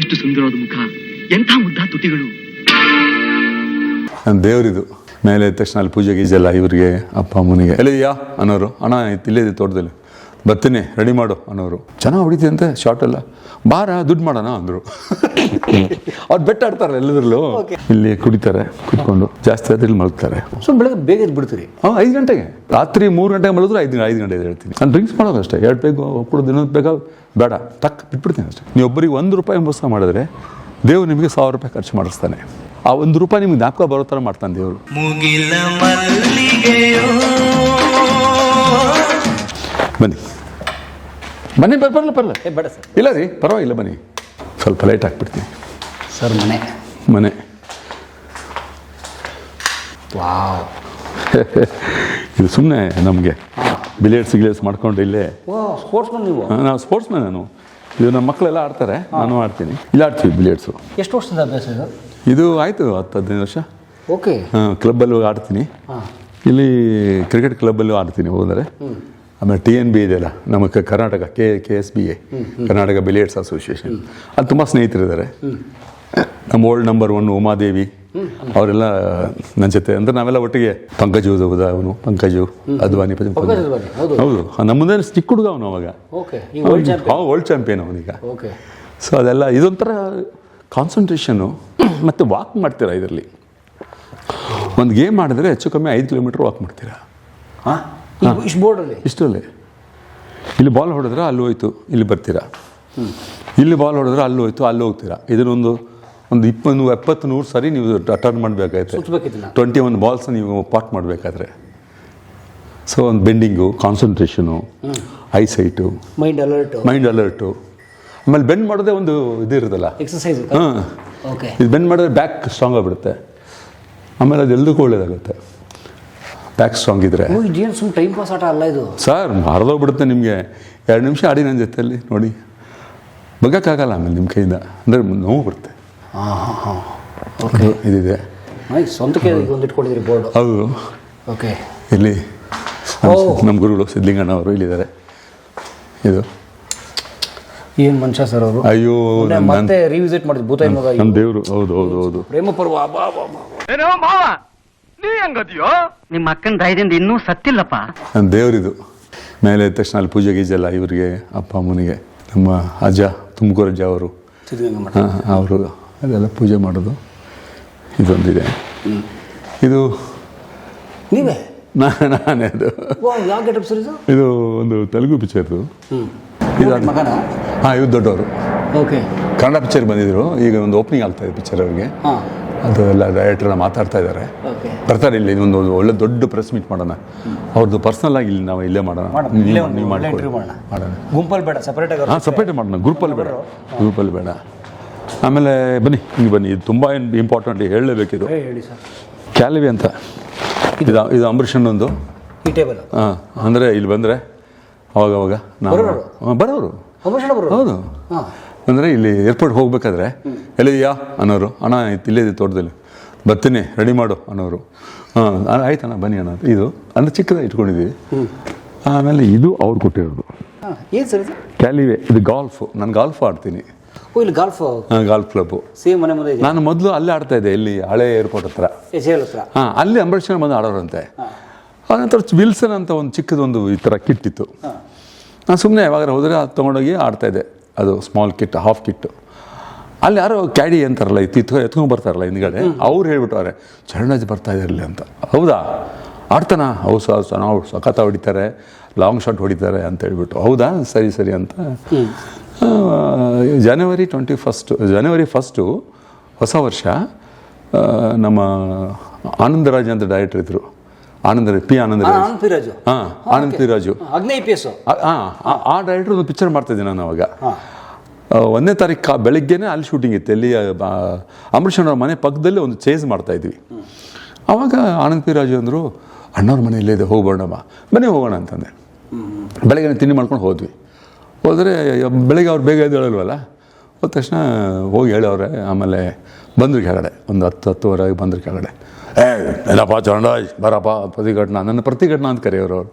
ಎಷ್ಟು ಸುಂದರವಾದ ಮುಖ, ಎಂಥ ಮುದ್ದ ತುಟಿಗಳು. ನನ್ನ ದೇವರಿದು. ಮೇಲೆ ಎದ್ದ ತಕ್ಷಣ ಅಲ್ಲಿ ಪೂಜೆ ಗೀಜೆಲ್ಲ ಇವ್ರಿಗೆ ಅಪ್ಪ ಅಮ್ಮನಿಗೆ ಎಲ್ಲಿದೆಯಾ ಅನ್ನೋರು. ಅಣ್ಣ ಇಲ್ಲಿದೆ ತೋಟದಲ್ಲಿ, ಬರ್ತೀನಿ ರೆಡಿ ಮಾಡು ಅನ್ನೋರು. ಚೆನ್ನಾಗಿ ಹೊಡಿತೀಯಂತೆ ಶಾರ್ಟ್ ಎಲ್ಲ, ಬಾರ ದುಡ್ಡು ಮಾಡೋಣ ಅಂದರು. ಅವ್ರು ಬೆಟ್ಟ ಆಡ್ತಾರೆ ಎಲ್ಲದ್ರಲ್ಲೂ. ಇಲ್ಲಿ ಕುಡಿತಾರೆ ಕುತ್ಕೊಂಡು, ಜಾಸ್ತಿ ಆದ್ರೆ ಇಲ್ಲಿ ಮಲಗ್ತಾರೆ. ಸೊ ಬೆಳಗ್ಗೆ ಬೇಗ ಎದ್ದು ಬಿಡ್ತೀರಿ? 5 ಗಂಟೆಗೆ, ರಾತ್ರಿ 3 ಗಂಟೆಗೆ ಮಲಗಿದ್ರೆ 5 ಗಂಟೆ ಹೇಳ್ತೀನಿ. ನಾನು ಡ್ರಿಂಕ್ಸ್ ಮಾಡೋದು ಅಷ್ಟೇ. 2 ಬೇಗ ಒಪ್ಪಡು, ದಿನದ ಬೇಗ ಬೇಡ, ಟಕ್ ಬಿಟ್ಬಿಡ್ತೀನಿ ಅಷ್ಟೇ. ನೀವು ಒಬ್ಬರಿಗೆ 1 ರೂಪಾಯಿ ಮೋಸ ಮಾಡಿದ್ರೆ ದೇವ್ರು ನಿಮಗೆ 1000 ರೂಪಾಯಿ ಖರ್ಚು ಮಾಡಿಸ್ತಾನೆ. ಆ 1 ರೂಪಾಯಿ ನಿಮ್ಗೆ ಜ್ಞಾಪಕ ಬರೋ ಥರ ಮಾಡ್ತಾನೆ ದೇವರು. ಬನ್ನಿ ಬನ್ನಿ, ಬರಲ್ಲ ಬೇಡ ಸರ್. ಇಲ್ಲ ರೀ, ಪರವಾಗಿಲ್ಲ ಬನ್ನಿ. ಸ್ವಲ್ಪ ಲೈಟ್ ಹಾಕ್ಬಿಡ್ತೀನಿ ಸರ್. ಮನೆ ವಾವ್. ಇದು ಸುಮ್ಮನೆ ನಮಗೆ ಬಿಲಿಯರ್ಡ್ಸ್ ಮಾಡ್ಕೊಂಡು ಇಲ್ಲೇ. ಸ್ಪೋರ್ಟ್ಸ್ ಮ್ಯಾನ್ ನೀವು? ನಾವು ಸ್ಪೋರ್ಟ್ಸ್ ಮ್ಯಾನ್. ನಾನು ಇದು ನಮ್ಮ ಮಕ್ಕಳೆಲ್ಲ ಆಡ್ತಾರೆ, ನಾನು ಆಡ್ತೀನಿ. ಇಲ್ಲಿ ಆಡ್ತೀವಿ ಬಿಲಿಯರ್ಡ್ಸು. ಎಷ್ಟು ವರ್ಷದ ಅಭ್ಯಾಸ ಇದು? ಇದು ಆಯಿತು 10-15 ವರ್ಷ. ಓಕೆ. ಕ್ಲಬ್ಬಲ್ಲೂ ಆಡ್ತೀನಿ, ಇಲ್ಲಿ ಕ್ರಿಕೆಟ್ ಕ್ಲಬ್ಬಲ್ಲೂ ಆಡ್ತೀನಿ ಹೋದರೆ. ಆಮೇಲೆ TNB ಇದೆಯಲ್ಲ ನಮ್ಮ Karnataka KSBA, Karnataka billiards association, ಅಲ್ಲಿ ತುಂಬ ಸ್ನೇಹಿತರಿದ್ದಾರೆ. ನಮ್ಮ ಓಲ್ಡ್ ನಂಬರ್ 1 ಉಮಾದೇವಿ ಅವರೆಲ್ಲ ನನ್ನ ಜೊತೆ. ಅಂದರೆ ನಾವೆಲ್ಲ ಒಟ್ಟಿಗೆ. ಪಂಕಜು ಅವನು, ಪಂಕಜು ಅದ್ವಾನಿ. ಹೌದು, ನಮ್ಮ ಮುಂದೆ ಚಿಕ್ಕ ಹುಡುಗ ಅವನು ಅವಾಗ. World champion ಅವನೀಗ. ಸೊ ಅದೆಲ್ಲ ಇದೊಂಥರ ಕಾನ್ಸಂಟ್ರೇಷನ್ನು. ಮತ್ತು ವಾಕ್ ಮಾಡ್ತೀರಾ ಇದರಲ್ಲಿ. ಒಂದು ಗೇಮ್ ಮಾಡಿದ್ರೆ ಹೆಚ್ಚು ಕಮ್ಮಿ 5 ಕಿಲೋಮೀಟ್ರ್ ವಾಕ್ ಮಾಡ್ತೀರಾ. ಇಷ್ಟರಲ್ಲೇ. ಇಲ್ಲಿ ಬಾಲ್ ಹೊಡೆದ್ರೆ ಅಲ್ಲಿ ಹೋಯ್ತು, ಇಲ್ಲಿ ಬರ್ತೀರಾ. ಇಲ್ಲಿ ಬಾಲ್ ಹೊಡೆದ್ರೆ ಅಲ್ಲಿ ಹೋಯ್ತು, ಅಲ್ಲಿ ಹೋಗ್ತೀರಾ. ಇದನ್ನೊಂದು 20-100 ಸರಿ ನೀವು ಟರ್ನ್ ಮಾಡಬೇಕಾಯ್ತು. 21 ಬಾಲ್ಸ್ ನೀವು ಪಾಟ್ ಮಾಡಬೇಕಾದ್ರೆ. ಸೊ ಒಂದು ಬೆಂಡಿಂಗು, ಕಾನ್ಸಂಟ್ರೇಷನು, ಐಸೈಟು, ಮೈಂಡ್ ಅಲರ್ಟು. ಆಮೇಲೆ ಬೆಂಡ್ ಮಾಡೋದೇ ಒಂದು ಇದು ಇರುತ್ತಲ್ಲ, ಎಕ್ಸಸೈಸ್. ಇದು ಬೆಂಡ್ ಮಾಡಿದ್ರೆ ಬ್ಯಾಕ್ ಸ್ಟ್ರಾಂಗ್ ಆಗಿಬಿಡುತ್ತೆ. ಆಮೇಲೆ ಅದು ಎಲ್ಲದಕ್ಕೂ ಒಳ್ಳೇದಾಗುತ್ತೆ ಬ್ಯಾಕ್ ಸ್ಟ್ರಾಂಗ್ ಇದ್ದರೆ. ಟೈಮ್ ಪಾಸ್ ಆಟ ಅಲ್ಲ ಇದು ಸರ್. ಮರದೋಗ್ಬಿಡುತ್ತೆ ನಿಮಗೆ. 2 ನಿಮಿಷ ಆಡಿ ನನ್ನ ಜೊತೆಯಲ್ಲಿ ನೋಡಿ, ಬಗ್ಗಕ್ಕಾಗಲ್ಲ ಆಮೇಲೆ ನಿಮ್ಮ ಕೈಯಿಂದ. ಅಂದರೆ ನೋವು ಬರುತ್ತೆ. ಇದಿದೆ. ಹೌದು. ಓಕೆ. ಇಲ್ಲಿ ನಮ್ಮ ಗುರುಗಳು ಸಿದ್ಧಲಿಂಗಣ್ಣ ಅವರು ಇಲ್ಲಿದ್ದಾರೆ. ಇದು ಏನು ಮನುಷ್ಯ ಸರ್ ಅವರು. ಅಯ್ಯೋ, ಮತ್ತೆ ರಿವಿಸಿಟ್ ಮಾಡಿದ್ವಿ ಭೂತಾಯಿ ಮಗ, ನಮ್ಮ ದೇವರು. ಹೌದು. ಪ್ರೇಮ ಪರ್ವ. ನಿಮ್ಮ ಅಕ್ಕನ ದಯದಿಂದ ಇನ್ನೂ ಸತ್ತಿಲ್ಲಪ್ಪ. ನನ್ನ ದೇವರಿದು. ಮೇಲೆ ಎದ್ದ ತಕ್ಷಣ ಅಲ್ಲಿ ಪೂಜೆ ಗೀಜೆಲ್ಲ ಇವ್ರಿಗೆ ಅಪ್ಪ ಅಮ್ಮನಿಗೆ. ನಮ್ಮ ಅಜ್ಜ, ತುಮಕೂರು ಅಜ್ಜ ಅವರು, ಅವರು ಅದೆಲ್ಲ ಪೂಜೆ ಮಾಡೋದು. ಇದೊಂದಿದೆ. ಇದು ನೀವೇ? ನಾನೇ. ಅದು ಇದು ಒಂದು ತೆಲುಗು ಪಿಕ್ಚರ್ದು. ಇದು ದೊಡ್ಡವರು. ಕನ್ನಡ ಪಿಕ್ಚರ್ ಬಂದಿದ್ರು. ಈಗ ಒಂದು ಓಪನಿಂಗ್ ಆಗ್ತಾಯಿದೆ ಪಿಕ್ಚರ್ ಅವ್ರಿಗೆ. ಅದು ಎಲ್ಲ ಡೈರೆಕ್ಟರ್ ಮಾತಾಡ್ತಾ ಇದ್ದಾರೆ. ಬರ್ತಾರೆ ಇಲ್ಲಿ. ಒಂದು ಒಳ್ಳೆ ದೊಡ್ಡ ಪ್ರೆಸ್ ಮೀಟ್ ಮಾಡೋಣ. ಅವ್ರದ್ದು ಪರ್ಸನಲ್ ಆಗಿ ಇಲ್ಲಿ ನಾವು ಇಲ್ಲೇ ಮಾಡೋಣ. ನೀವು ಮಾಡೋಣ. ಗುಂಪಲ್ಲಿ ಬೇಡ, ಸಪ್ರೇಟ್ ಮಾಡೋಣ. ಗ್ರೂಪಲ್ಲಿ ಬೇಡ. ಆಮೇಲೆ ಬನ್ನಿ, ಹಿಂಗೆ ಬನ್ನಿ. ಇದು ತುಂಬ ಇಂಪಾರ್ಟೆಂಟ್, ಹೇಳಲೇಬೇಕಿದು. ಕ್ಯಾಲಿವಿ ಅಂತ. ಇದು ಅಂಬರೀಷಣ್ಣೊಂದು. ಅಂದರೆ ಇಲ್ಲಿ ಬಂದರೆ ಅವಾಗ ನಾವು ಬರೋರು. ಹೌದು. ಅಂದರೆ ಇಲ್ಲಿ ಏರ್ಪೋರ್ಟ್ ಹೋಗ್ಬೇಕಾದ್ರೆ ಎಲ್ಲಿದೆಯಾ ಅನ್ನೋರು. ಅಣ್ಣ ಇಲ್ಲಿದೆ ತೋಟದಲ್ಲಿ, ಬರ್ತೀನಿ ರೆಡಿ ಮಾಡು ಅನ್ನೋರು. ಆಯ್ತಣ್ಣ ಬನ್ನಿ ಅಣ್ಣ. ಇದು ಅಂದರೆ ಚಿಕ್ಕದಾಗಿ ಇಟ್ಕೊಂಡಿದ್ದೀವಿ. ಆಮೇಲೆ ಇದು ಅವ್ರು ಕೊಟ್ಟಿರೋದು ಕ್ಯಾಲಿವೆ. ಇದು ಗಾಲ್ಫು. ನಾನು ಗಾಲ್ಫ್ ಆಡ್ತೀನಿ. Golf club. ನಾನು ಮೊದಲು ಅಲ್ಲೇ ಆಡ್ತಾ ಇದ್ದೆ, ಇಲ್ಲಿ ಹಳೆ ಏರ್ಪೋರ್ಟ್ ಹತ್ರ. ಅಲ್ಲಿ ಅಂಬರೀಷ್ ಬಂದು ಆಡೋರಂತೆ. ಅನಂತರ ವಿಲ್ಸನ್ ಅಂತ ಒಂದು ಚಿಕ್ಕದೊಂದು ಈ ಥರ ಕಿಟ್ ಇತ್ತು. ನಾನು ಸುಮ್ಮನೆ ಯಾವಾಗ ಹೋದರೆ ಅದು ತೊಗೊಂಡೋಗಿ ಆಡ್ತಾಯಿದ್ದೆ. ಅದು ಸ್ಮಾಲ್ ಕಿಟ್, ಹಾಫ್ ಕಿಟ್ಟು. ಅಲ್ಲಿ ಯಾರೋ ಕ್ಯಾಡಿ ಅಂತಾರಲ್ಲ, ಎತ್ಕೊಂಡು ಬರ್ತಾರಲ್ಲ ಹಿಂದ್ಗಡೆ, ಅವ್ರು ಹೇಳ್ಬಿಟ್ಟವ್ರೆ ಚರಣರಾಜ್ ಬರ್ತಾ ಇರಲಿ ಅಂತ. ಹೌದಾ, ಆಡ್ತಾನ? ನಾವು ಸಖತ ಹೊಡಿತಾರೆ, ಲಾಂಗ್ ಶಾಟ್ ಹೊಡಿತಾರೆ ಅಂತ ಹೇಳ್ಬಿಟ್ಟು. ಹೌದಾ, ಸರಿ ಅಂತ. ಜನವರಿ 1 ಹೊಸ ವರ್ಷ. ನಮ್ಮ ಆನಂದರಾಜ್ ಅಂತ ಡೈರೆಕ್ಟರ್ ಇದ್ರು. ಆನಂದ್ ಪಿ ರಾಜು. ಆ ಡೈರೆಕ್ಟರ್ ಒಂದು ಪಿಕ್ಚರ್ ಮಾಡ್ತಾಯಿದ್ದೆ ನಾನು ಅವಾಗ. 1ನೇ ತಾರೀಕು ಬೆಳಗ್ಗೆನೇ ಅಲ್ಲಿ ಶೂಟಿಂಗ್ ಇತ್ತು. ಎಲ್ಲಿ ಅಂಬರೀಷಣ್ಣವ್ರ ಮನೆ ಪಕ್ಕದಲ್ಲಿ ಒಂದು ಚೇಸ್ ಮಾಡ್ತಾಯಿದ್ವಿ. ಆವಾಗ ಆನಂದ್ ಪಿ ರಾಜು ಅಂದರು, ಅಣ್ಣವ್ರ ಮನೆ ಇಲ್ಲೇ ಇದೆ, ಹೋಗ್ಬೋಣಮ್ಮ, ಬನ್ನಿ ಹೋಗೋಣ ಅಂತಂದೆ. ಬೆಳಗ್ಗೆ ತಿಂಡಿ ಮಾಡ್ಕೊಂಡು ಹೋದರೆ ಬೆಳಗ್ಗೆ ಅವ್ರು ಬೇಗ ಹೇಳಲ್ವಲ್ಲ. ಹೋದ ತಕ್ಷಣ ಹೋಗಿ ಹೇಳವ್ರೆ. ಆಮೇಲೆ ಬಂದರು ಕೆಳಗಡೆ, ಒಂದು 10-10:15 ಬಂದರು ಕೆಳಗಡೆ. ಎಲ್ಲಪ್ಪ ಚರಣರಾಜ್ ಬರಪ್ಪ ಪ್ರತಿಘಟನಾ, ನನ್ನ ಪ್ರತಿಘಟನಾ ಅಂತ ಕರೆಯೋರು ಅವರು.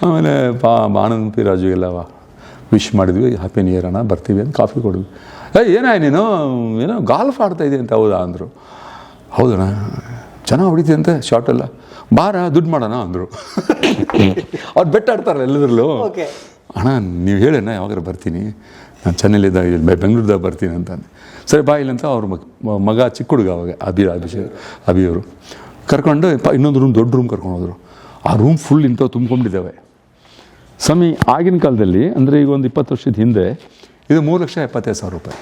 ಆಮೇಲೆ ಆನಂದ್ ಪಿ ರಾಜು ಎಲ್ಲ ವಿಶ್ ಮಾಡಿದ್ವಿ, ಹ್ಯಾಪಿ ನ್ಯೂ ಇಯರ್ ಅಣ್ಣ, ಬರ್ತೀವಿ ಅಂತ ಕಾಫಿ ಕೊಡಿದ್ವಿ. ಏನಾಯ ನೀನು ಏನೋ ಗಾಲ್ಫ್ ಆಡ್ತಾ ಇದೆಯಾ ಅಂತ ಹೌದಾ ಅಂದರು. ಹೌದಣ್ಣ ಚೆನ್ನಾಗಿ ಹೊಡಿತೀಯಂತೆ ಶಾರ್ಟೆಲ್ಲ, ಬಾರ ದುಡ್ಡು ಮಾಡೋಣ ಅಂದರು. ಅವ್ರು ಬೆಟ್ಟ ಆಡ್ತಾರಲ್ಲ ಎಲ್ಲದ್ರಲ್ಲೂ. ಅಣ್ಣ ನೀವು ಹೇಳಣ್ಣ ಯಾವಾಗಾರ ಬರ್ತೀನಿ, ನಾನು ಚೆನ್ನೈಲಿದ್ದ ಬೆಂಗಳೂರ್ದಾಗ ಬರ್ತೀನಿ ಅಂತಂದು. ಸರಿ ಬಾ ಇಲ್ಲಂತ ಅವ್ರ ಮಗ ಚಿಕ್ಕ ಹುಡುಗ ಅವಾಗ ಅಭಿಯವರು ಕರ್ಕೊಂಡು ಇನ್ನೊಂದು ರೂಮ್, ದೊಡ್ಡ ರೂಮ್ ಕರ್ಕೊಂಡು ಹೋದರು. ಆ ರೂಮ್ ಫುಲ್ ಇಂಥವು ತುಂಬ್ಕೊಂಡಿದ್ದಾವೆ. ಸ್ವಾಮಿ ಆಗಿನ ಕಾಲದಲ್ಲಿ ಅಂದರೆ ಈಗ ಒಂದು 20 ವರ್ಷದ ಹಿಂದೆ ಇದು 3,75,000 ರೂಪಾಯಿ.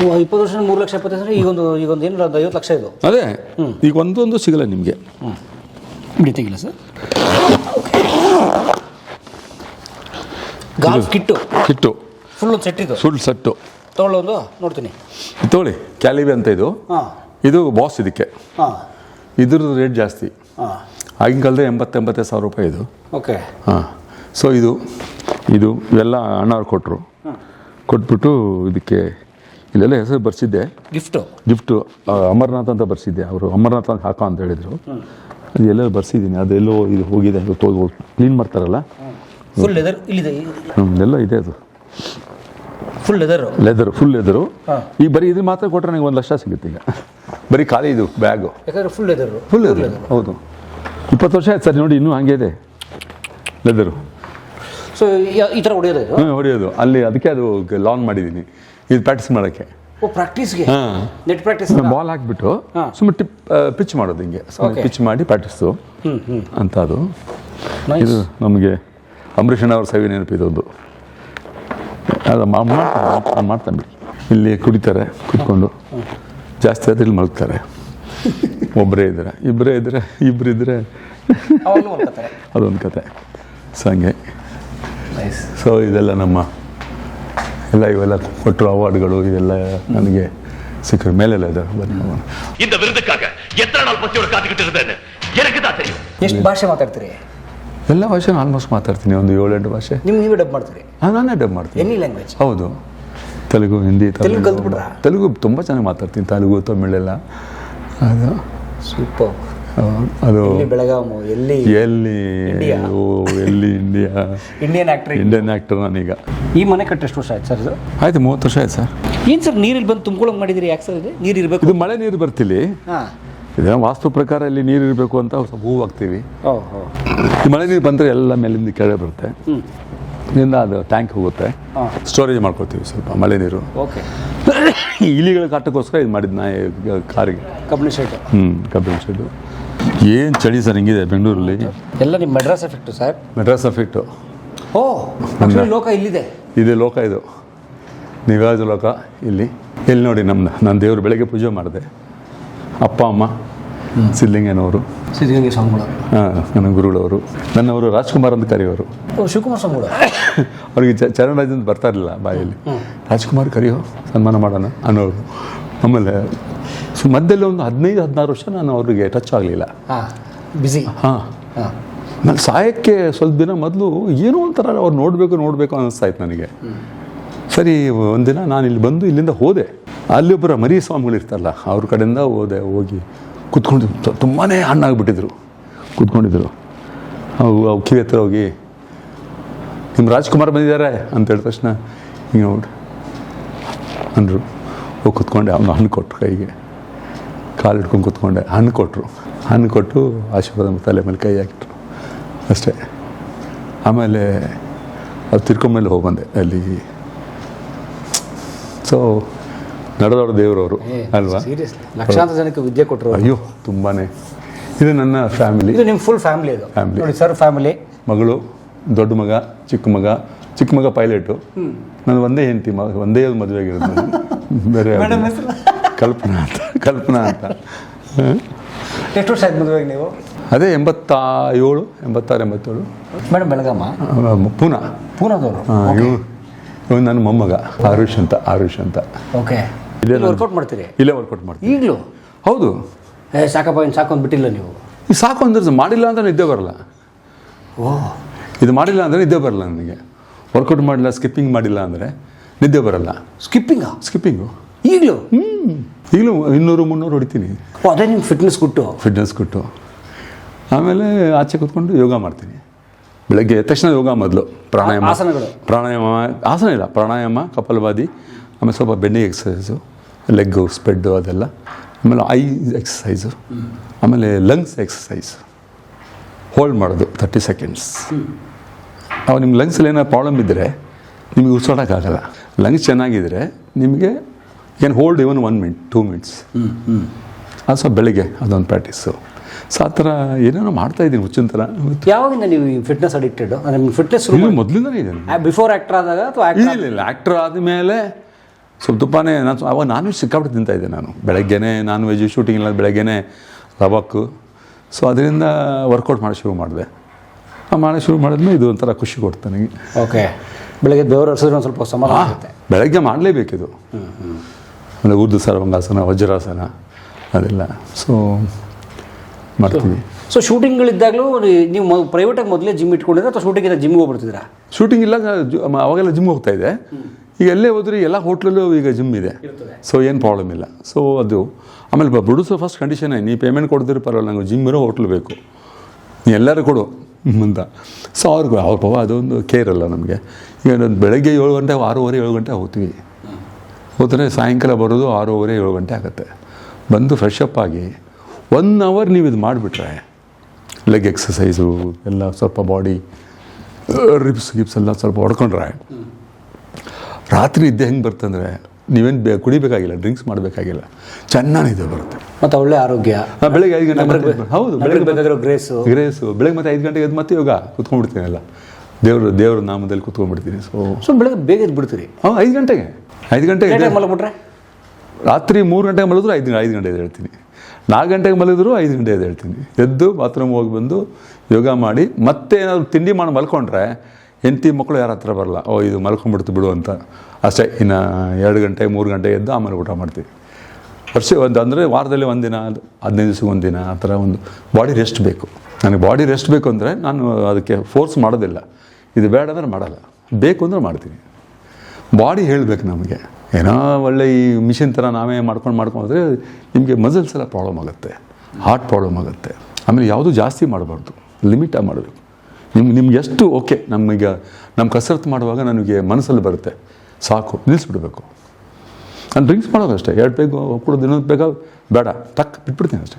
20 ವರ್ಷ 3,75,000. ಈಗೊಂದು ಏನು 50 ಲಕ್ಷ ಇದು. ಅದೇ ಈಗ ಒಂದೊಂದು ಸಿಗಲ್ಲ ನಿಮಗೆ. ಬಿಡಿತಿಗಿಲ್ಲ ಸರ್. ಗಾಲ್ಫ್ ಕಿಟ್ಟು ಫುಲ್ ಒಂದು ಸೆಟ್ ಇದು. ಫುಲ್ ಸೆಟ್ಟು ತೊಗೊಳ್ಳೋದು ನೋಡ್ತೀನಿ. ತೊಗೊಳ್ಳಿ. ಕ್ಯಾಲಿವಿ ಅಂತ ಇದು. ಇದು ಬಾಸ್. ಇದಕ್ಕೆ ಇದ್ರದ್ದು ರೇಟ್ ಜಾಸ್ತಿ. ಆಗಿನ ಕಾಲದ 80,000 ರೂಪಾಯಿ ಇದು. ಓಕೆ. ಹಾಂ. ಸೊ ಇದು ಇವೆಲ್ಲ ಅಣ್ಣವ್ರು ಕೊಟ್ಬಿಟ್ಟು ಇದಕ್ಕೆ ಇಲ್ಲೆಲ್ಲ ಹೆಸರು ಬರ್ಸಿದ್ದೆ. ಗಿಫ್ಟು ಅಮರ್ನಾಥ್ ಅಂತ ಬರ್ಸಿದ್ದೆ. ಅವರು ಅಮರ್ನಾಥ್ ಅಂತ ಹಾಕೋ ಅಂತ ಹೇಳಿದರು. ಅದು ಎಲ್ಲೆಲ್ಲ ಬರ್ಸಿದ್ದೀನಿ. ಅದೆಲ್ಲೋ ಇದು ಹೋಗಿದೆ, ಕ್ಲೀನ್ ಮಾಡ್ತಾರಲ್ಲ. ಫುಲ್ ಲೆದರ್ ಇಲ್ಲಿದೆ. ಎಲ್ಲ ಇದೆ. ಅದು ಫುಲ್ ಫುಲ್ ಲೆದರು. ಈಗ ಬರೀ ಇದು ಮಾತ್ರ ಕೊಟ್ಟರೆ ನನಗೆ 1 ಲಕ್ಷ ಸಿಗುತ್ತೆ. ಈಗ ಬರೀ ಖಾಲಿ ಇದು ಬ್ಯಾಗು. ಯಾಕಂದರೆ ಫುಲ್ ಲೆದರು. ಹೌದು. 20 ವರ್ಷ ಆಯ್ತು ಸರ್. ನೋಡಿ ಇನ್ನೂ ಹಾಗೆ ಇದೆ ಲೆದರು. ಸೊ ಈ ಥರ ಹೊಡೆಯೋದು ಅಲ್ಲಿ. ಅದಕ್ಕೆ ಅದು ಲಾನ್ ಮಾಡಿದ್ದೀನಿ, ಇದು ಪ್ರಾಕ್ಟೀಸ್ ಮಾಡೋಕ್ಕೆ. ಪ್ರಾಕ್ಟೀಸ್ಗೆ. Net practice. ಬಾಲ್ ಹಾಕ್ಬಿಟ್ಟು ಸುಮ್ಮನೆ ಪಿಚ್ ಮಾಡೋದು, ಹಿಂಗೆ ಪಿಚ್ ಮಾಡಿ ಪ್ರಾಕ್ಟೀಸು ಅಂತ. ಅದು ಇದು ನಮಗೆ ಅಂಬರೀಷಣ್ಣ ಅವ್ರ ಸವಿ ನೆನಪಿದೊಂದು. ಅದು ಮಾಡ್ತಾನೆ ಬಿಡಿ. ಇಲ್ಲಿ ಕುಡಿತಾರೆ ಕೂತ್ಕೊಂಡು, ಜಾಸ್ತಿ ಆದ್ರೆ ಇಲ್ಲಿ ಮಲಗ್ತಾರೆ. ಒಬ್ಬರೇ ಇದ್ದಾರೆ, ಇಬ್ಬರು ಇದ್ದರೆ ಅದೊಂದು ಕತೆ. ಸೊ ಹಂಗೆ. ಸೊ ಇದೆಲ್ಲ ನಮ್ಮ ಇವೆಲ್ಲ ಕೊಟ್ಟರು ಅವಾರ್ಡ್ಗಳು, ಇದೆಲ್ಲ ನನಗೆ ಸಿಕ್ಕರ ಮೇಲೆಲ್ಲ ಇದೆ. ಎಷ್ಟು ಭಾಷೆ ಮಾತಾಡ್ತೀರಿ? ಎಲ್ಲ ಭಾಷೆ ಆಲ್ಮೋಸ್ಟ್ ಮಾತಾಡ್ತೀನಿ. ಒಂದು 7-8 ಭಾಷೆ. ನೀವೇ ಡಬ್ ಮಾಡ್ತೀರಿ? ನಾನೇ ಡಬ್ ಮಾಡ್ತೀನಿ. Any language? ಹೌದು. ತೆಲುಗು, ಹಿಂದಿ, ತೆಲುಗು ತುಂಬ ಚೆನ್ನಾಗಿ ಮಾತಾಡ್ತೀನಿ. ತೆಲುಗು, ತಮಿಳೆಲ್ಲ. ಅದು ಸೂಪರ್. ಅದು ಬೆಳಗಾವಿ ಎಲ್ಲಿ ಇಂಡಿಯನ್ ಆ್ಯಕ್ಟರ್ ನಾನೀಗ. ಈ ಮನೆ ಕಟ್ಟಿ ಎಷ್ಟು ವರ್ಷ ಆಯ್ತು ಸರ್? ಇದು ಆಯ್ತು 30 ವರ್ಷ ಆಯ್ತು ಸರ್. ಏನು ಸರ್ ನೀರಲ್ಲಿ ಬಂದು ತುಂಬ್ಕೊಳ್ಳೋಕೆ ಮಾಡಿದಿರಿ? ಯಾಕೆ ಸರ್ ಇದು ನೀರು ಇರಬೇಕು? ಇದು ಮಳೆ ನೀರು ಬರ್ತಿಲ್ಲಿ. ಇದನ್ನ ವಾಸ್ತು ಪ್ರಕಾರ ಇಲ್ಲಿ ನೀರು ಇರಬೇಕು ಅಂತ ಸ್ವಲ್ಪ ಹೂವು ಹಾಕ್ತೀವಿ. ಮಳೆ ನೀರು ಬಂದರೆ ಎಲ್ಲ ಮೇಲಿಂದ ಕೆಳಗೆ ಬರುತ್ತೆ. ಇದರಿಂದ ಅದು ಟ್ಯಾಂಕ್ ಹೋಗುತ್ತೆ, ಸ್ಟೋರೇಜ್ ಮಾಡ್ಕೊತೀವಿ ಸ್ವಲ್ಪ ಮಳೆ ನೀರು. ಓಕೆ. ಇಲಿಗಳ ಕಾಟಕ್ಕೋಸ್ಕರ ಇದು ಮಾಡಿದ್ದು ನಾ ಕಾರಿಗೆ. ಕಬ್ಬಿಣ ಶೆಡ್. ಕಬ್ಬಿಣ ಶೆಡ್ಡು. ಏನು ಚಳಿ ಸರ್ ಹಿಂಗಿದೆ ಬೆಂಗಳೂರಲ್ಲಿ. ಎಲ್ಲ ನಿಮ್ಮ Madras effect sir? Madras effect. ಲೋಕ ಇಲ್ಲಿದೆ. ಇದೆ ಲೋಕ. ಇದು ನಿವಾಸ ಲೋಕ ಇಲ್ಲಿ ನೋಡಿ. ನಾನು ದೇವರು ಬೆಳಗ್ಗೆ ಪೂಜೆ ಮಾಡಿದೆ. ಅಪ್ಪ ಅಮ್ಮ ಸಿದ್ಧಲಿಂಗನವರು, ಸಿದ್ಧಲಿಂಗ ಸ್ವಾಮಿಗಳು. ನನ್ನ ಗುರುಗಳವರು. ನನ್ನವರು ರಾಜ್ಕುಮಾರ್ ಅಂತ ಕರೆಯೋರು. ಶಿವಕುಮಾರ್ ಸ್ವಾಮಿಗಳು. ಅವ್ರಿಗೆ ಚರಣರಾಜ್ ಅಂತ ಬರ್ತಾ ಇರಲಿಲ್ಲ ಬಾಯಲ್ಲಿ. ರಾಜ್ಕುಮಾರ್ ಕರೆಯೋ, ಸನ್ಮಾನ ಮಾಡೋಣ ಅನ್ನೋರು. ಆಮೇಲೆ ಮಧ್ಯದಲ್ಲಿ ಒಂದು 15-16 ವರ್ಷ ನಾನು ಅವ್ರಿಗೆ ಟಚ್ ಆಗಲಿಲ್ಲ. ಬಿಸಿ. ನಾನು ಸಾಯಕ್ಕೆ ಸ್ವಲ್ಪ ದಿನ ಮೊದಲು ಏನೋ ಒಂಥರ ಅವ್ರು ನೋಡಬೇಕು ಅನ್ನಿಸ್ತಾ ಇತ್ತು ನನಗೆ. ಸರಿ, ಒಂದಿನ ನಾನು ಇಲ್ಲಿ ಬಂದು ಇಲ್ಲಿಂದ ಹೋದೆ. ಅಲ್ಲಿ ಒಬ್ಬರ ಮರಿ ಸ್ವಾಮಿಗಳಿರ್ತಾರಲ್ಲ, ಅವ್ರ ಕಡೆಯಿಂದ ಹೋಗಿ ಕೂತ್ಕೊಂಡು ತುಂಬಾ ಹಣ್ಣಾಗ್ಬಿಟ್ಟಿದ್ರು. ಕೂತ್ಕೊಂಡಿದ್ರು. ಅವು ಕಿವಿ ಹತ್ರ ಹೋಗಿ, ನಿಮ್ಮ ರಾಜ್ಕುಮಾರ್ ಬಂದಿದ್ದಾರೆ ಅಂತ ಹೇಳಿದ ತಕ್ಷಣ ಹಿಂಗೆ ನೋಡಿ ಅಂದರು. ಹೋಗಿ ಕೂತ್ಕೊಂಡೆ. ಅವನು ಹಣ್ಣು ಕೊಟ್ಟರು, ಕೈಗೆ ಕಾಲು ಹಿಡ್ಕೊಂಡು ಕೂತ್ಕೊಂಡೆ. ಹಣ್ಣು ಕೊಟ್ಟು ಆಶೀರ್ವಾದ ತಲೆ ಮೇಲೆ ಕೈ ಹಾಕಿಟ್ರು ಅಷ್ಟೇ. ಆಮೇಲೆ ಅದು ತಿರ್ಕೊಂಡ್ಮೇಲೆ ಹೋಗಿ ಬಂದೆ ಅಲ್ಲಿ. ಸೊ ನಡೆದವ್ರ ದೇವರವರು ಅಲ್ವಾ? ಲಕ್ಷಾಂತರ ಜನಕ್ಕೆ ವಿದ್ಯೆ ಕೊಟ್ಟರು. ಅಯ್ಯೋ ತುಂಬಾ. ಇದು ನನ್ನ ಫ್ಯಾಮಿಲಿ. ಇದು ನಿಮ್ಮ ಫುಲ್ ಫ್ಯಾಮಿಲಿ. ಇದು ನೋಡಿ ಸರ್, ಫ್ಯಾಮಿಲಿ. ಮಗಳು, ದೊಡ್ಡ ಮಗ, ಚಿಕ್ಕ ಮಗ ಪೈಲಟು. ನಾನು ಒಂದೇ ಹೆಂಡತಿ, ಒಂದೇ ಮದುವೆ ಆಗಿರೋದು ನಾನು. ಬೇರೆ ಕಲ್ಪನಾ ಅಂತ. ಎಷ್ಟು ವರ್ಷ ಆಯ್ತು ಮದುವೆಗೆ ನೀವು? ಅದೇ 86, 87. ಮೇಡಮ್ ಬೆಳಗಾಮ? ಪೂನಾದವರು. ಇವನು ನನ್ನ ಮೊಮ್ಮಗ ಆರುಷ್ ಅಂತ. ಓಕೆ. ಇಲ್ಲೇ ವರ್ಕೌಟ್ ಮಾಡ್ತೀರಿ? ಇಲ್ಲೇ ವರ್ಕೌಟ್ ಮಾಡ್ತೀವಿ ಈಗಲೂ? ಹೌದು. ಸಾಕಪ್ಪ, ಇನ್ನು ಸಾಕು ಅಂದ್ಬಿಟ್ಟಿಲ್ಲ ನೀವು? ಈ ಸಾಕು ಅಂದ್ರೆ ಮಾಡಿಲ್ಲ ಅಂದ್ರೆ ನಿದ್ದೆ ಬರಲ್ಲ. ಇದು ಮಾಡಿಲ್ಲ ಅಂದರೆ ನಿದ್ದೆ ಬರಲ್ಲ ನನಗೆ. ವರ್ಕೌಟ್ ಮಾಡಿಲ್ಲ, ಸ್ಕಿಪ್ಪಿಂಗ್ ಮಾಡಿಲ್ಲ ಅಂದರೆ ನಿದ್ದೆ ಬರಲ್ಲ. ಸ್ಕಿಪ್ಪಿಂಗು ಈಗಲೂ 200-300 ಹೊಡಿತೀನಿ. ಅದೇ ನಿಮ್ಮ ಫಿಟ್ನೆಸ್ ಕೊಟ್ಟು ಆಮೇಲೆ ಆಚೆ ಕೂತ್ಕೊಂಡು ಯೋಗ ಮಾಡ್ತೀನಿ. ಬೆಳಗ್ಗೆ ಎದ್ದ ತಕ್ಷಣ ಯೋಗ ಮೊದಲು. ಪ್ರಾಣಾಯಾಮ, ಆಸನ ಇಲ್ಲ, ಪ್ರಾಣಾಯಾಮ, ಕಪಾಲಭಾತಿ, ಆಮೇಲೆ ಸ್ವಲ್ಪ ಬೆಂಡಿಂಗ್ ಎಕ್ಸಸೈಸು, ಲೆಗ್ಗು ಸ್ಪ್ರೆಡ್ಡು ಅದೆಲ್ಲ, ಆಮೇಲೆ ಐ ಎಕ್ಸಸೈಸು, ಆಮೇಲೆ ಲಂಗ್ಸ್ ಎಕ್ಸಸೈಸ್ ಹೋಲ್ಡ್ ಮಾಡೋದು 30 ಸೆಕೆಂಡ್ಸ್. ಅವಾಗ ನಿಮ್ಮ ಲಂಗ್ಸಲ್ಲಿ ಏನೋ ಪ್ರಾಬ್ಲಮ್ ಇದ್ದರೆ ನಿಮಗೆ ಉಸಿರಾಡೋಕ್ಕಾಗಲ್ಲ. ಲಂಗ್ಸ್ ಚೆನ್ನಾಗಿದ್ದರೆ ನಿಮಗೆ can hold even 1 minute 2 minutes. ಅದು ಸ್ವಲ್ಪ ಬೆಳಿಗ್ಗೆ ಅದೊಂದು ಪ್ರಾಕ್ಟೀಸು. ಸೊ ಆ ಥರ ಏನೇನೋ ಮಾಡ್ತಾಯಿದ್ದೀನಿ ಹುಚ್ಚಿನ ಥರ. ಯಾವಾಗಿಂದ ನೀವು ಫಿಟ್ನೆಸ್ ಅಡಿಕ್ಟೆಡ್? ಅಂದರೆ ಫಿಟ್ನೆಸ್ ಮೊದಲಿಂದನೇ ಇದೆ. ಬಿಫೋರ್ ಆ್ಯಕ್ಟರ್ ಆದಾಗ ಅಥವಾ ಇಲ್ಲ ಆ್ಯಕ್ಟರ್ ಆದಮೇಲೆ ಸ್ವಲ್ಪ ತುಪ್ಪನೇ ನಾನು ಅವಾಗ ನಾನ್ ವೆಜ್ ಸಿಕ್ಕಾಬಿಟ್ಟು ತಿಂತಾಯಿದ್ದೆ ನಾನು. ಬೆಳಗ್ಗೆನೇ ನಾನ್ ವೆಜ್, ಶೂಟಿಂಗ್ ಇಲ್ಲ ಬೆಳಗ್ಗೆನೇ ರವಕ್ಕು. ಸೊ ಅದರಿಂದ ವರ್ಕೌಟ್ ಮಾಡಿ ಶುರು ಮಾಡಿದೆ. ಮಾಡೋಕ್ಕೆ ಶುರು ಮಾಡಿದ್ಮೇಲೆ ಇದು ಒಂಥರ ಖುಷಿ ಕೊಡ್ತು ನನಗೆ. ಓಕೆ, ಬೆಳಗ್ಗೆ ಬೆವರು ಹರಿಸಿದ್ರೆ ಒಂದು ಸ್ವಲ್ಪ ಸಮಾಧಾನ ಆಗುತ್ತೆ. ಬೆಳಗ್ಗೆ ಮಾಡಲೇಬೇಕಿದು. ಅಂದರೆ ಊರ್ಧ್ವ ಸರ್ವಾಂಗಾಸನ, ವಜ್ರಾಸನ ಅದೆಲ್ಲ ಸೊ ಮಾಡ್ತೀವಿ. ಸೊ ಶೂಟಿಂಗ್ಗಳಿದ್ದಾಗಲೂ ನೀವು ಪ್ರೈವೇಟಾಗಿ ಮೊದಲೇ ಜಿಮ್ ಇಟ್ಕೊಂಡಿದ್ರೆ ಅಥವಾ ಶೂಟಿಂಗಿಂದ ಜಿಮ್ಗೆ ಹೋಗ್ಬಿಡ್ತಿದ್ರಾ? ಶೂಟಿಂಗ್ ಇಲ್ಲ, ಅವಾಗೆಲ್ಲ ಜಿಮ್ ಹೋಗ್ತಾ ಇದೆ. ಈಗ ಎಲ್ಲೇ ಹೋದ್ರಿ ಎಲ್ಲ ಹೋಟ್ಲಲ್ಲೂ ಈಗ ಜಿಮ್ ಇದೆ. ಸೊ ಏನು ಪ್ರಾಬ್ಲಮ್ ಇಲ್ಲ. ಸೊ ಅದು ಆಮೇಲೆ ಪ್ರೊಡ್ಯೂಸರ್ ಫಸ್ಟ್ ಕಂಡೀಷನ್ನೇ, ನೀವು ಪೇಮೆಂಟ್ ಕೊಡ್ತೀರಿ ಪರವಾಗಿಲ್ಲ, ನಂಗೆ ಜಿಮ್ ಇರೋ ಹೋಟ್ಲ್ ಬೇಕು, ನೀ ಎಲ್ಲರೂ ಕೊಡು ಅಂತ. ಸೊ ಅವ್ರ ಪಾಪ ಅದೊಂದು ಕೇರ್ ಅಲ್ಲ ನಮಗೆ. ಈಗ ಬೆಳಗ್ಗೆ 7 ಗಂಟೆ 6:30 7 ಗಂಟೆ ಹೋಗ್ತೀವಿ. ಹೋದರೆ ಸಾಯಂಕಾಲ ಬರೋದು 6:30 7 ಗಂಟೆ ಆಗುತ್ತೆ. ಬಂದು ಫ್ರೆಶ್ ಅಪ್ ಆಗಿ 1 ಅವರ್ ನೀವು ಇದು ಮಾಡಿಬಿಟ್ರೆ ಲೆಗ್ ಎಕ್ಸಸೈಸು ಎಲ್ಲ ಸ್ವಲ್ಪ ಬಾಡಿ ರಿಬ್ಸ್ ಎಲ್ಲ ಸ್ವಲ್ಪ ಹೊಡ್ಕೊಂಡ್ರೆ ರಾತ್ರಿ ಇದ್ದೆ ಹೆಂಗೆ ಬರ್ತಂದರೆ ನೀವೇನು ಕುಡಿಬೇಕಾಗಿಲ್ಲ, ಡ್ರಿಂಕ್ಸ್ ಮಾಡಬೇಕಾಗಿಲ್ಲ, ಚೆನ್ನಾಗಿ ನಿದ್ದೆ ಬರುತ್ತೆ. ಮತ್ತು ಒಳ್ಳೆ ಆರೋಗ್ಯ. ಬೆಳಗ್ಗೆ 5 ಗಂಟೆ ಹೌದು, ಬೆಳಗ್ಗೆ ಬೇಕಾಗಿರೋ ಗ್ರೇಸು ಬೆಳಗ್ಗೆ ಮತ್ತೆ 5 ಗಂಟೆಗೆ ಎದ್ದು ಮತ್ತೆ ಯೋಗ ಕೂತ್ಕೊಂಡ್ಬಿಡ್ತೀನಲ್ಲ, ದೇವ್ರ ನಾಮದಲ್ಲಿ ಕೂತ್ಕೊಂಡ್ಬಿಡ್ತೀನಿ. ಸೊ ಬೆಳಗ್ಗೆ ಬೇಗ ಎದ್ಬಿಡ್ತೀರಿ? 5 ಗಂಟೆಗೆ ಮಲಗ್ಬಿಟ್ರೆ ರಾತ್ರಿ 3 ಗಂಟೆಗೆ ಮಲಗಿದ್ರು 5 ಗಂಟೆ ಎದ್ದು ಹೇಳ್ತೀನಿ. 4 ಗಂಟೆಗೆ ಮಲಗಿದ್ರು 5 ಗಂಟೆ ಎದ್ದು ಹೇಳ್ತೀನಿ. ಎದ್ದು ಬಾತ್ರೂಮ್ ಹೋಗಿ ಬಂದು ಯೋಗ ಮಾಡಿ ಮತ್ತೆ ಏನಾದ್ರು ತಿಂಡಿ ಮಾಡಿ ಮಲ್ಕೊಂಡ್ರೆ ಹೆಂಡತಿ ಮಕ್ಕಳು ಯಾರ ಹತ್ರ ಬರಲ್ಲ, ಇದು ಮಲ್ಕೊಂಡ್ಬಿಡ್ತು ಬಿಡು ಅಂತ ಅಷ್ಟೇ. ಇನ್ನು 2 ಗಂಟೆ 3 ಗಂಟೆ ಎದ್ದು ಆಮೇಲೆ ಊಟ ಮಾಡ್ತೀವಿ. ಅಂದರೆ ವಾರದಲ್ಲಿ 1 ದಿನ 15 ದಿವಸಕ್ಕೆ 1 ದಿನ ಆ ಥರ ಒಂದು ಬಾಡಿ ರೆಸ್ಟ್ ಬೇಕು. ನನಗೆ ಬಾಡಿ ರೆಸ್ಟ್ ಬೇಕು ಅಂದರೆ ನಾನು ಅದಕ್ಕೆ ಫೋರ್ಸ್ ಮಾಡೋದಿಲ್ಲ. ಇದು ಬೇಡ ಅಂದರೆ ಮಾಡಲ್ಲ, ಬೇಕು ಅಂದರೆ ಮಾಡ್ತೀನಿ. ಬಾಡಿ ಹೇಳಬೇಕು ನಮಗೆ. ಏನೋ ಒಳ್ಳೆ ಈ ಮಿಷಿನ್ ಥರ ನಾವೇ ಮಾಡ್ಕೊಂಡ್ರೆ ನಿಮಗೆ ಮಸಲ್ಸ್ ಎಲ್ಲ ಪ್ರಾಬ್ಲಮ್ ಆಗುತ್ತೆ, ಹಾರ್ಟ್ ಪ್ರಾಬ್ಲಮ್ ಆಗುತ್ತೆ. ಆಮೇಲೆ ಯಾವುದೂ ಜಾಸ್ತಿ ಮಾಡಬಾರ್ದು, ಲಿಮಿಟಾಗಿ ಮಾಡಬೇಕು. ನಿಮ್ಗೆ ಎಷ್ಟು ಓಕೆ. ನಮ್ಮ ಕಸರತ್ತು ಮಾಡುವಾಗ ನನಗೆ ಮನಸ್ಸಲ್ಲಿ ಬರುತ್ತೆ, ಸಾಕು ನಿಲ್ಲಿಸ್ಬಿಡ್ಬೇಕು. ನಾನು ಡ್ರಿಂಕ್ಸ್ ಮಾಡೋದು ಅಷ್ಟೇ, 2 ಪೇಗ್ ಕುಡಿದು ಇನ್ನೊಂದು ಬೇಗ ಬೇಡ ಬಿಟ್ಬಿಡ್ತೀನಿ ಅಷ್ಟೇ.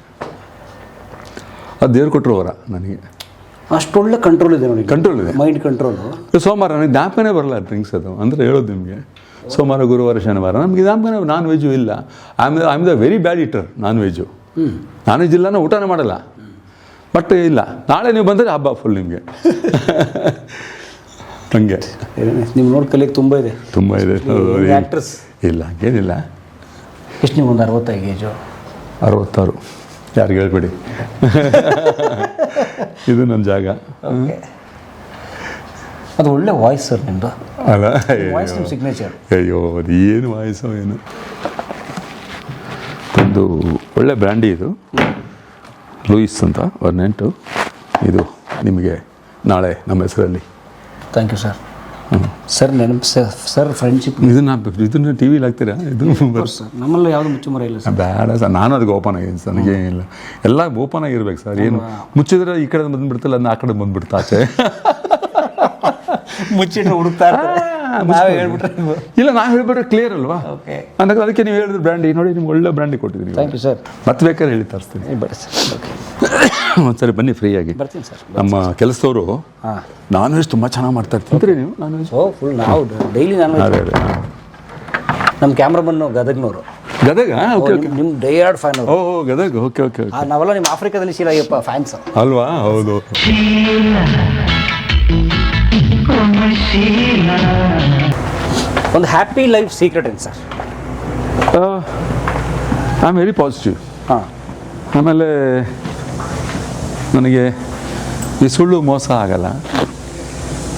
ಅದು ದೇವ್ರು ಕೊಟ್ಟರು ವರ ನನಗೆ. ಅಷ್ಟೊಳ್ಳೆ ಕಂಟ್ರೋಲ್ ಇದೆ ನೋಡಿ. ಕಂಟ್ರೋಲ್ ಇದೆ, ಮೈಂಡ್ ಕಂಟ್ರೋಲು. ಸೋಮವಾರ ನನಗೆ ಜ್ಞಾಪಕನೇ ಬರಲ್ಲ ಡ್ರಿಂಕ್ಸ್ ಅದು ಅಂದರೆ ಹೇಳೋದು ನಿಮಗೆ. ಸೋಮವಾರ ಗುರುವಾರ ಶನಿವಾರ ನಮಗೆ ಜ್ಞಾಪಕನೇ. ನಾನ್ ವೆಜ್ಜು ಇಲ್ಲ. I am the very bad eater. Non veg ಇಲ್ಲ, ನಾನು ಊಟನೇ ಮಾಡಲ್ಲ. ಬಟ್ ಇಲ್ಲ, ನಾಳೆ ನೀವು ಬಂದರೆ ಹಬ್ಬ ಫುಲ್ ನಿಮಗೆ. ಹಂಗೆ ನೀವು ನೋಡಿ ಕಲಿಯೋಕ್ಕೆ ತುಂಬ ಇದೆ. ಆ್ಯಕ್ಟ್ರೆಸ್ ಇಲ್ಲ ಹಂಗೇನಿಲ್ಲ. ಎಷ್ಟು ನೀವು ಒಂದು 65 ಏಜು? 66. ಯಾರಿಗೆ ಹೇಳ್ಬೇಡಿ, ಇದು ನನ್ನ ಜಾಗ. ಅದು ಒಳ್ಳೆ ವಾಯ್ಸ್ ಸರ್ ನಿಮ್ಮದು. ಅಲ್ಲ, ವಾಯ್ಸ್ ನಿಮ್ಮ ಸಿಗ್ನೇಚರ್. ಅಯ್ಯೋ ಅದು ಏನು ವಾಯ್ಸು ಏನು. ಒಂದು ಒಳ್ಳೆ ಬ್ರ್ಯಾಂಡಿ ಇದು, ಲೂಯಿಸ್ ಅಂತ ವರ್ನೆಂಟು. ಇದು ನಿಮಗೆ ನಾಳೆ ನಮ್ಮ ಹೆಸರಲ್ಲಿ. Thank you sir. ಸರ್ ನೆನಪು ಸರ್ ಫ್ರೆಂಡ್ಶಿಪ್ ಇದನ್ನ ಟಿ ವಿಲಿ ಹಾಕ್ತೀರಾ? ಇದು ಸರ್ ನಮ್ಮಲ್ಲಿ ಯಾವುದು ಮುಚ್ಚುಮರ ಇಲ್ಲ ಸರ್. ಬೇಡ ಸರ್, ನಾನು ಅದಕ್ಕೆ ಓಪನ್ ಆಗಿದ್ದೀನಿ ಸರ್. ನನಗೇನಿಲ್ಲ, ಎಲ್ಲ ಓಪನ್ ಆಗಿರ್ಬೇಕು ಸರ್. ಏನು ಮುಚ್ಚಿದ್ರೆ ಈ ಕಡೆ ಬಂದುಬಿಡ್ತಲ್ಲ, ಅದನ್ನ ಆ ಕಡೆ ಬಂದುಬಿಡ್ತಾ ಆಚೆ. ಮುಚ್ಚಿಟ್ಟು ಹುಡುಕ್ತಾ ಹೇಳ್ಬಿಟ್ರೆ ಇಲ್ಲ, ನಾವು ಹೇಳ್ಬಿಟ್ರೆ ಕ್ಲಿಯರ್ ಅಲ್ವಾ? ಅದಕ್ಕೆ ನೀವು ಹೇಳಿದ್ರೆ ಬ್ರ್ಯಾಂಡಿ ನೋಡಿ, ನಿಮ್ಗೆ ಒಳ್ಳೆ ಬ್ರ್ಯಾಂಡಿ ಕೊಟ್ಟಿದ್ದೀನಿ. Thank you sir. ಮತ್ತೆ ಬೇಕಾದ್ರೆ ಹೇಳಿ ತರಿಸ್ತೀನಿ. ಬನ್ನಿ ಸರ್. ಓಕೆ, ಒಂದ್ಸರಿ ಬನ್ನಿ ಫ್ರೀಯಾಗಿ. ಬರ್ತೀನಿ ಸರ್. ನಮ್ಮ ಕೆಲಸದವರು ನಾನ್ ವೆಜ್ ತುಂಬ ಚೆನ್ನಾಗಿ ಮಾಡ್ತಾರೆ. ತಿಂತೀರಿ ನೀವು ನಾನ್ ವೆಜ್? ಫುಲ್ ನಾವು ಡೈಲಿ ನಾನ್ ವೆಜ್. ನಮ್ಮ ಕ್ಯಾಮ್ರಾಮನ್ನು ಗದಗ್ನವರು. ಗದಗ? Okay okay. ನಿಮ್ಮ ಡೈಯಾರ್ಡ್ ಫ್ಯಾನ್ ಅವರು. ಓ ಗದಗ, ಓಕೆ ಓಕೆ. ನಾವೆಲ್ಲ ನಿಮ್ಮ ಆಫ್ರಿಕಾದಲ್ಲಿ ಶೀಲಾಯಪ್ಪ ಫ್ಯಾನ್ಸ್ ಅಲ್ವಾ? ಹೌದು. ಒಂದು ಹ್ಯಾಪಿ ಲೈಫ್ ಸೀಕ್ರೆಟ್ ಏನು sir? I am very positive. ಹಾಂ. ಆಮೇಲೆ ನನಗೆ ಈ ಸುಳ್ಳು ಮೋಸ ಆಗಲ್ಲ.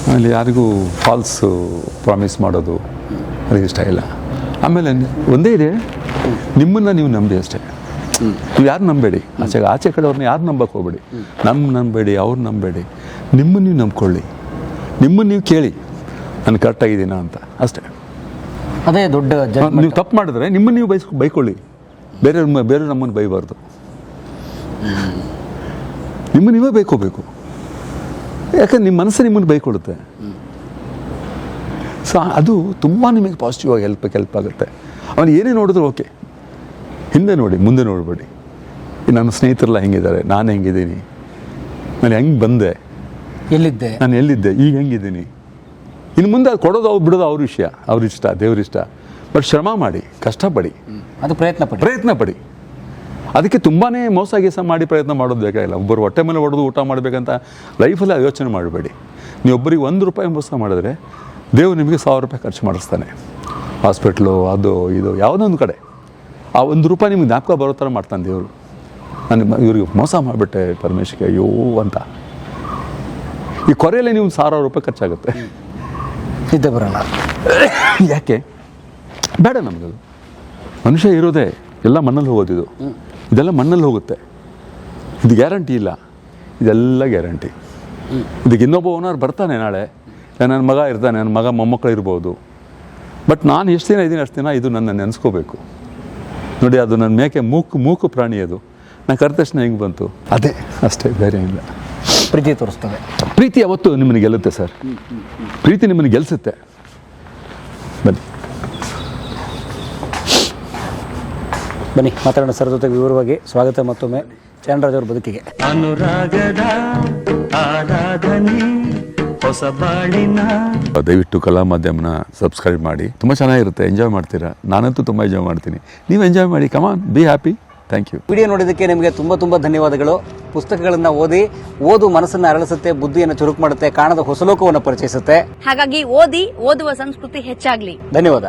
ಆಮೇಲೆ ಯಾರಿಗೂ ಫಾಲ್ಸು ಪ್ರಾಮಿಸ್ ಮಾಡೋದು ಅದಕ್ಕೆ ಇಷ್ಟ ಇಲ್ಲ. ಆಮೇಲೆ ಒಂದೇ ಇದೆ, ನಿಮ್ಮನ್ನು ನೀವು ನಂಬಿ ಅಷ್ಟೇ. ನೀವು ಯಾರು ನಂಬೇಡಿ, ಆಚೆ ಕಡೆಯವ್ರನ್ನ ಯಾರು ನಂಬಕ್ಕೆ ಹೋಗ್ಬೇಡಿ. ನಂಬೇಡಿ, ಅವ್ರು ನಂಬೇಡಿ. ನಿಮ್ಮನ್ನು ನೀವು ನಂಬ್ಕೊಳ್ಳಿ, ನಿಮ್ಮನ್ನು ನೀವು ಕೇಳಿ ನಾನು ಕರೆಕ್ಟಾಗಿದ್ದೀನಾ ಅಂತ ಅಷ್ಟೇ. ಅದೇ ದೊಡ್ಡ ನೀವು ತಪ್ಪು ಮಾಡಿದ್ರೆ ನಿಮ್ಮನ್ನು ನೀವು ಬೈಕೊಳ್ಳಿ, ಬೇರೆ ನಮ್ಮನ್ನು ಬೈಬಾರ್ದು. ನಿಮ್ಮನ್ನು ನೀವೇ ಬೈಕೋಬೇಕು. ಯಾಕಂದ್ರೆ ನಿಮ್ಮ ಮನಸ್ಸು ನಿಮ್ಮನ್ನು ಬೈಕೊಳ್ಳುತ್ತೆ. ಸೊ ಅದು ತುಂಬ ನಿಮಗೆ ಪಾಸಿಟಿವ್ ಆಗಿ ಹೆಲ್ಪ್ ಆಗುತ್ತೆ. ಅವನು ಏನೇ ನೋಡಿದ್ರು ಓಕೆ, ಹಿಂದೆ ನೋಡಿ ಮುಂದೆ ನೋಡಬೇಡಿ. ನನ್ನ ಸ್ನೇಹಿತರೆಲ್ಲ ಹೆಂಗಿದ್ದಾರೆ, ನಾನು ಹೆಂಗಿದ್ದೀನಿ, ನಾನು ಹೆಂಗೆ ಬಂದೆ, ಎಲ್ಲಿದ್ದೆ, ನಾನು ಎಲ್ಲಿದ್ದೆ, ಈಗ ಹೆಂಗಿದ್ದೀನಿ. ಇನ್ನು ಮುಂದೆ ಅದು ಕೊಡೋದು ಅವ್ರು ಬಿಡೋದು ಅವ್ರ ವಿಷಯ, ಅವ್ರ ಇಷ್ಟ, ದೇವ್ರ ಇಷ್ಟ. ಬಟ್ ಶ್ರಮ ಮಾಡಿ, ಕಷ್ಟಪಡಿ, ಅದು ಪ್ರಯತ್ನ ಪಡಿ. ಅದಕ್ಕೆ ತುಂಬಾ ಮೋಸ ಗೀಸ ಮಾಡಿ ಪ್ರಯತ್ನ ಮಾಡೋದು ಬೇಕಾಗಿಲ್ಲ. ಒಬ್ಬರು ಹೊಟ್ಟೆ ಮೇಲೆ ಹೊಡೆದು ಊಟ ಮಾಡಬೇಕಂತ ಲೈಫಲ್ಲಿ ಯೋಚನೆ ಮಾಡಬೇಡಿ. ನೀವು ಒಬ್ಬರಿಗೆ ₹1 ಮೋಸ ಮಾಡಿದ್ರೆ ದೇವ್ರು ನಿಮಗೆ ₹1000 ಖರ್ಚು ಮಾಡಿಸ್ತಾನೆ. ಹಾಸ್ಪಿಟ್ಲು, ಅದು ಇದು ಯಾವುದೋ ಒಂದು ಕಡೆ ಆ ₹1 ನಿಮ್ಗೆ ಜ್ಞಾಪಕ ಬರೋ ಥರ ಮಾಡ್ತಾನೆ ದೇವರು. ನಾನು ಇವ್ರಿಗೆ ಮೋಸ ಮಾಡಿಬಿಟ್ಟೆ ಪರಮೇಶ್ಗೆ, ಅಯ್ಯೋ ಅಂತ. ಈ ಕೊರೆಯಲ್ಲೇ ನೀವು ₹1000 ಖರ್ಚಾಗುತ್ತೆ. ನಿದ್ದೆ ಬರೋಲ್ಲ. ಯಾಕೆ ಬೇಡ ನಮಗದು. ಮನುಷ್ಯ ಇರೋದೇ ಎಲ್ಲ ಮಣ್ಣಲ್ಲಿ ಹೋಗೋದಿದು. ಇದೆಲ್ಲ ಮಣ್ಣಲ್ಲಿ ಹೋಗುತ್ತೆ. ಇದು ಗ್ಯಾರಂಟಿ ಇಲ್ಲ, ಇದೆಲ್ಲ ಗ್ಯಾರಂಟಿ. ಇದಕ್ಕೆ ಇನ್ನೊಬ್ಬ ಓನರ್ ಬರ್ತಾನೆ ನಾಳೆ, ನನ್ನ ಮಗ ಇರ್ತಾನೆ, ನನ್ನ ಮಗ ಮೊಮ್ಮಕ್ಕಳು ಇರ್ಬೋದು. ಬಟ್ ನಾನು ಎಷ್ಟು ದಿನ ಇದ್ದೀನಿ ಅಷ್ಟು ದಿನ ಇದು ನನ್ನ ನೆನೆಸ್ಕೋಬೇಕು. ನೋಡಿ, ಅದು ನನ್ನ ಮೇಕೆ ಮೂಕು ಪ್ರಾಣಿ. ಅದು ನಾನು ಕರೆದ ತಕ್ಷಣ ಹೆಂಗೆ ಬಂತು, ಅದೇ ಅಷ್ಟೇ, ಬೇರೆ ಇಲ್ಲ. ಪ್ರೀತಿ ತೋರಿಸ್ತವೆ. ಪ್ರೀತಿ ಯಾವತ್ತು ನಿಮ್ಮನ್ನು ಗೆಲ್ಲುತ್ತೆ ಸರ್. ಪ್ರೀತಿ ನಿಮ್ಮನ್ನು ಗೆಲ್ಲಿಸುತ್ತೆ. ಬನ್ನಿ ಮಾತಾಡೋಣ ಸರ್ ಜೊತೆಗೆ ವಿವರವಾಗಿ. ಸ್ವಾಗತ ಮತ್ತೊಮ್ಮೆ ಚರಣರಾಜ್ ಅವ್ರ ಬದುಕಿಗೆ. ಅನುರಾಗದ ಆರಾಧನೆ ಹೊಸ ಬಾಳಿನ. ದಯವಿಟ್ಟು ಕಲಾ ಮಾಧ್ಯಮನ ಸಬ್ಸ್ಕ್ರೈಬ್ ಮಾಡಿ. ತುಂಬ ಚೆನ್ನಾಗಿರುತ್ತೆ, ಎಂಜಾಯ್ ಮಾಡ್ತೀರಾ. ನಾನಂತೂ ತುಂಬ ಎಂಜಾಯ್ ಮಾಡ್ತೀನಿ, ನೀವು ಎಂಜಾಯ್ ಮಾಡಿ. Come on, be happy. Thank you. Video ನೋಡಿದ್ದಕ್ಕೆ ನಿಮಗೆ ತುಂಬ ಧನ್ಯವಾದಗಳು. ಪುಸ್ತಕಗಳನ್ನು ಓದು ಮನಸ್ಸನ್ನು ಅರಳಿಸುತ್ತೆ, ಬುದ್ಧಿಯನ್ನು ಚುರುಕು ಮಾಡುತ್ತೆ, ಕಾಣದ ಹೊಸ ಲೋಕವನ್ನು ಪರಿಚಯಿಸುತ್ತೆ. ಹಾಗಾಗಿ ಓದುವ ಸಂಸ್ಕೃತಿ ಹೆಚ್ಚಾಗ್ಲಿ. ಧನ್ಯವಾದ.